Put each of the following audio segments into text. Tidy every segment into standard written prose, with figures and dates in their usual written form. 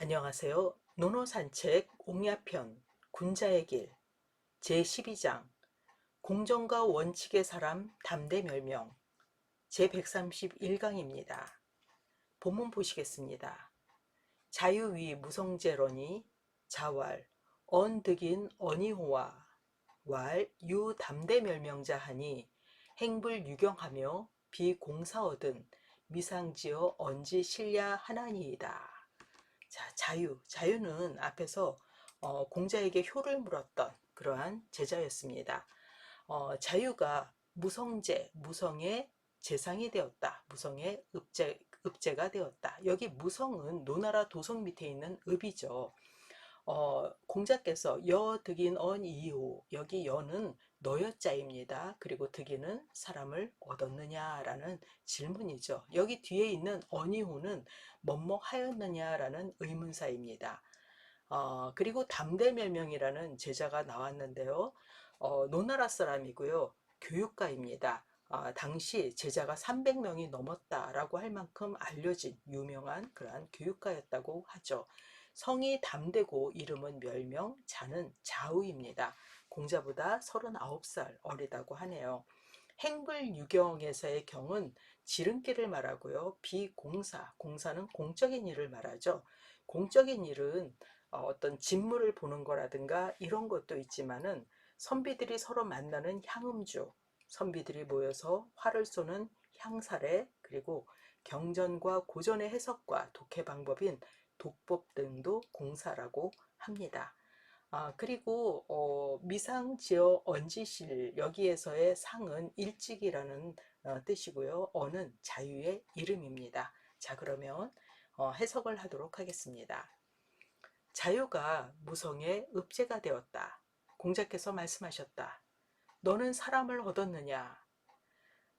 안녕하세요. 논어산책 옥야편 군자의 길 제12장 공정과 원칙의 사람 담대멸명 제131강입니다. 본문 보시겠습니다. 자유위 무성제러니 자왈 언득인 언이호와 왈 유담대멸명자 하니 행불유경하며 비공사어든 미상지어 언지 실야 하나니이다. 자, 자유는 앞에서 공자에게 효를 물었던 그러한 제자였습니다. 자유가 무성의 재상이 되었다. 무성의 읍제가 되었다. 여기 무성은 노나라 도성 밑에 있는 읍이죠. 공자께서 여득인 언이호, 여기 여는 너여자입니다. 그리고 득인은 사람을 얻었느냐라는 질문이죠. 여기 뒤에 있는 언이호는 뭐뭐 하였느냐라는 의문사입니다. 그리고 담대멸명이라는 제자가 나왔는데요. 노나라 사람이고요. 교육가입니다. 당시 제자가 300명이 넘었다라고 할 만큼 알려진 유명한 그러한 교육가였다고 하죠. 성이 담대고 이름은 멸명, 자는 자우입니다. 공자보다 39살 어리다고 하네요. 행불유경에서의 경은 지름길을 말하고요. 비공사, 공사는 공적인 일을 말하죠. 공적인 일은 어떤 직무를 보는 거라든가 이런 것도 있지만은 선비들이 서로 만나는 향음주, 선비들이 모여서 활을 쏘는 향사례, 그리고 경전과 고전의 해석과 독해 방법인 독법 등도 공사라고 합니다. 그리고 미상지어 언지실, 여기에서의 상은 일찍이라는 뜻이고요. 언은 자유의 이름입니다. 자, 그러면 해석을 하도록 하겠습니다. 자유가 무성의 읍제가 되었다. 공자께서 말씀하셨다. 너는 사람을 얻었느냐?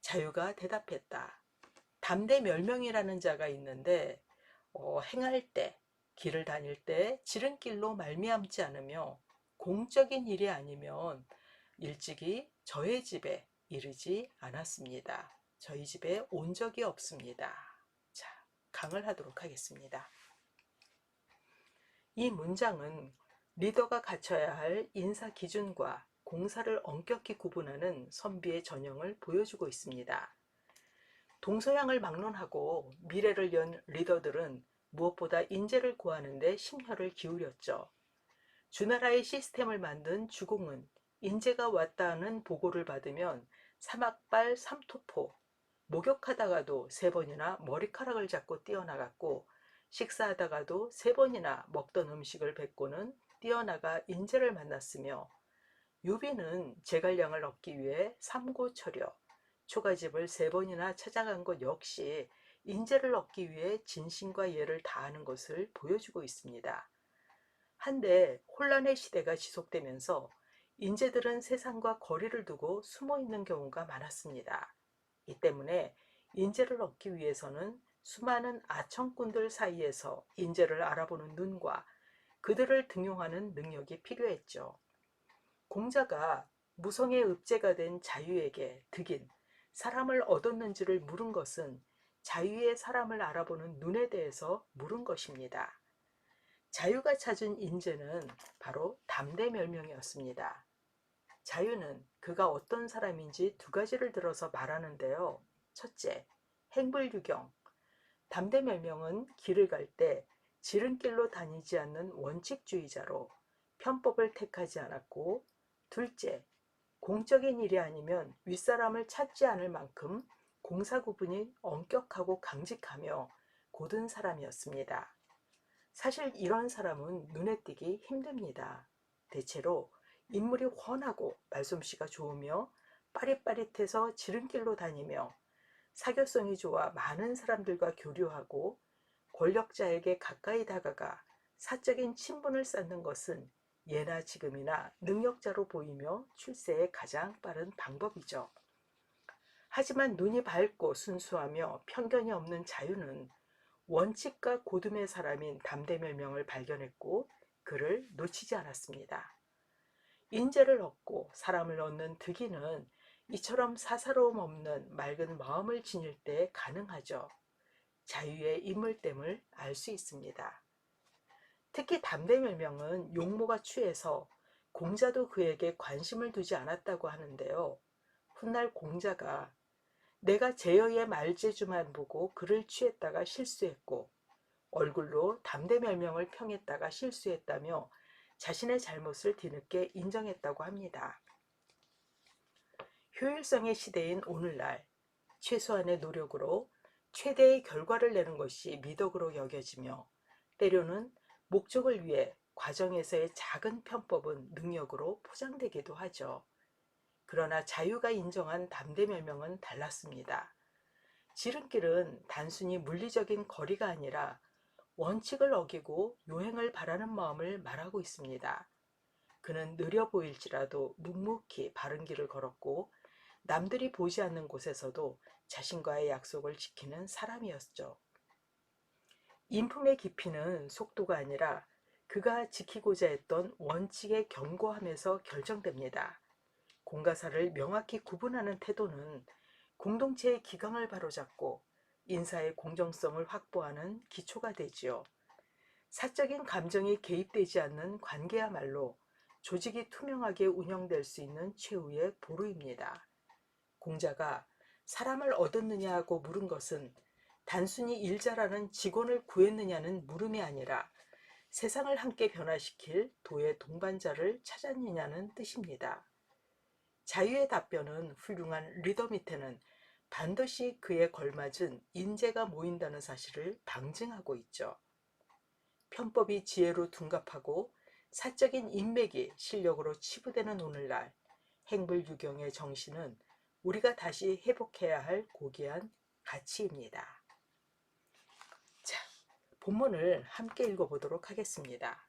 자유가 대답했다. 담대멸명이라는 자가 있는데 행할 때, 길을 다닐 때 지름길로 말미암지 않으며 공적인 일이 아니면 일찍이 저의 집에 이르지 않았습니다. 저희 집에 온 적이 없습니다. 자, 강을 하도록 하겠습니다. 이 문장은 리더가 갖춰야 할 인사 기준과 공사를 엄격히 구분하는 선비의 전형을 보여주고 있습니다. 동서양을 막론하고 미래를 연 리더들은 무엇보다 인재를 구하는 데 심혈을 기울였죠. 주나라의 시스템을 만든 주공은 인재가 왔다는 보고를 받으면 사막발 삼토포, 목욕하다가도 3번이나 머리카락을 잡고 뛰어나갔고 식사하다가도 3번이나 먹던 음식을 뱉고는 뛰어나가 인재를 만났으며 유비는 제갈량을 얻기 위해 삼고초려, 초가집을 3번이나 찾아간 것 역시 인재를 얻기 위해 진심과 예를 다하는 것을 보여주고 있습니다. 한데 혼란의 시대가 지속되면서 인재들은 세상과 거리를 두고 숨어 있는 경우가 많았습니다. 이 때문에 인재를 얻기 위해서는 수많은 아청꾼들 사이에서 인재를 알아보는 눈과 그들을 등용하는 능력이 필요했죠. 공자가 무성의 읍제가 된 자유에게 득인, 사람을 얻었는지를 물은 것은 자유의 사람을 알아보는 눈에 대해서 물은 것입니다. 자유가 찾은 인재는 바로 담대멸명이었습니다. 자유는 그가 어떤 사람인지 2가지를 들어서 말하는데요. 첫째, 행불유경. 담대멸명은 길을 갈 때 지름길로 다니지 않는 원칙주의자로 편법을 택하지 않았고, 둘째, 공적인 일이 아니면 윗사람을 찾지 않을 만큼 공사구분이 엄격하고 강직하며 고든 사람이었습니다. 사실 이런 사람은 눈에 띄기 힘듭니다. 대체로 인물이 훤하고 말솜씨가 좋으며 빠릿빠릿해서 지름길로 다니며 사교성이 좋아 많은 사람들과 교류하고 권력자에게 가까이 다가가 사적인 친분을 쌓는 것은 예나 지금이나 능력자로 보이며 출세의 가장 빠른 방법이죠. 하지만 눈이 밝고 순수하며 편견이 없는 자유는 원칙과 고둠의 사람인 담대멸명을 발견했고 그를 놓치지 않았습니다. 인재를 얻고 사람을 얻는 득인은 이처럼 사사로움 없는 맑은 마음을 지닐 때 가능하죠. 자유의 인물됨을 알 수 있습니다. 특히 담대멸명은 용모가 취해서 공자도 그에게 관심을 두지 않았다고 하는데요. 훗날 공자가 내가 제여의 말재주만 보고 그를 취했다가 실수했고 얼굴로 담대멸명을 평했다가 실수했다며 자신의 잘못을 뒤늦게 인정했다고 합니다. 효율성의 시대인 오늘날 최소한의 노력으로 최대의 결과를 내는 것이 미덕으로 여겨지며 때로는 목적을 위해 과정에서의 작은 편법은 능력으로 포장되기도 하죠. 그러나 자유가 인정한 담대멸명은 달랐습니다. 지름길은 단순히 물리적인 거리가 아니라 원칙을 어기고 요행을 바라는 마음을 말하고 있습니다. 그는 느려 보일지라도 묵묵히 바른 길을 걸었고 남들이 보지 않는 곳에서도 자신과의 약속을 지키는 사람이었죠. 인품의 깊이는 속도가 아니라 그가 지키고자 했던 원칙에 견고함에서 결정됩니다. 공과사를 명확히 구분하는 태도는 공동체의 기강을 바로잡고 인사의 공정성을 확보하는 기초가 되지요. 사적인 감정이 개입되지 않는 관계야말로 조직이 투명하게 운영될 수 있는 최후의 보루입니다. 공자가 사람을 얻었느냐고 물은 것은 단순히 일 잘하는 직원을 구했느냐는 물음이 아니라 세상을 함께 변화시킬 도의 동반자를 찾았느냐는 뜻입니다. 자유의 답변은 훌륭한 리더 밑에는 반드시 그에 걸맞은 인재가 모인다는 사실을 방증하고 있죠. 편법이 지혜로 둔갑하고 사적인 인맥이 실력으로 치부되는 오늘날 행불유경의 정신은 우리가 다시 회복해야 할 고귀한 가치입니다. 자, 본문을 함께 읽어보도록 하겠습니다.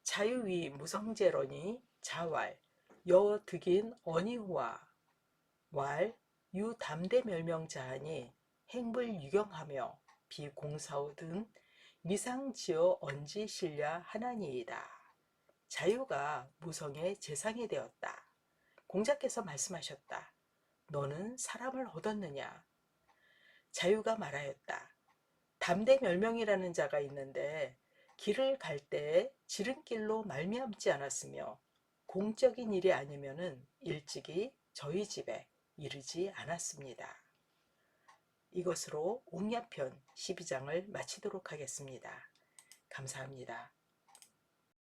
자유위 무성재러니 자왈 여득인 어니후와 왈 유담대멸명자하니 행불유경하며 비공사후 등 미상지어 언지 실려 하나니이다. 자유가 무성의 재상이 되었다. 공자께서 말씀하셨다. 너는 사람을 얻었느냐? 자유가 말하였다. 담대멸명이라는 자가 있는데 길을 갈 때에 지름길로 말미암지 않았으며 공적인 일이 아니면은 일찍이 저희 집에 이르지 않았습니다. 이것으로 옥야편 12장을 마치도록 하겠습니다. 감사합니다.